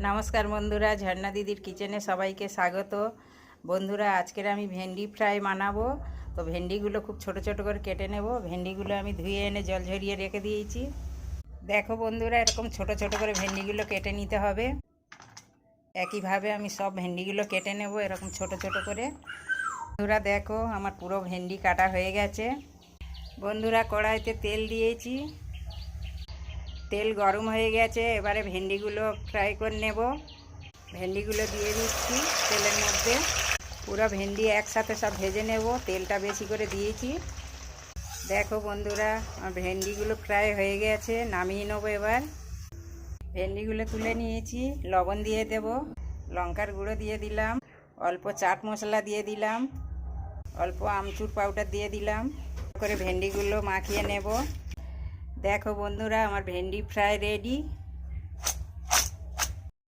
নমস্কার বন্ধুরা, ঝর্ণা দিদির কিচেনে সবাইকে স্বাগত। বন্ধুরা, আজকের আমি ভেন্ডি ফ্রাই বানাবো। তো ভেন্ডিগুলো খুব ছোট ছোট করে কেটে নেব। ভেন্ডিগুলো আমি ধুয়ে এনে জল ঝরিয়ে রেখে দিয়েছি। দেখো বন্ধুরা, এরকম ছোট ছোট করে ভেন্ডিগুলো কেটে নিতে হবে। একইভাবে আমি সব ভেন্ডিগুলো কেটে নেব এরকম ছোট ছোট করে। বন্ধুরা দেখো, আমার পুরো ভেন্ডি কাটা হয়ে গেছে। বন্ধুরা, কড়াইতে তেল দিয়েছি, তেল গরম হয়ে গেছে। এবারে ভেন্ডিগুলো ফ্রাই করে নেব। ভেন্ডিগুলো দিয়ে দিচ্ছি তেলের মধ্যে। পুরো ভেন্ডি একসাথে সব ভেজে নেব, তেলটা বেশি করে দিয়েছি। দেখো বন্ধুরা, আমার ভেন্ডিগুলো ফ্রাই হয়ে গেছে, নামিয়ে নেবো। এবার ভেন্ডিগুলো তুলে নিয়েছি, লবণ দিয়ে দেব, লঙ্কার গুঁড়ো দিয়ে দিলাম, অল্প চাট মশলা দিয়ে দিলাম, অল্প আমচুর পাউডার দিয়ে দিলাম করে ভেন্ডিগুলো মাখিয়ে নেব। দেখো বন্ধুরা, আমার ভেন্ডি ফ্রাই রেডি।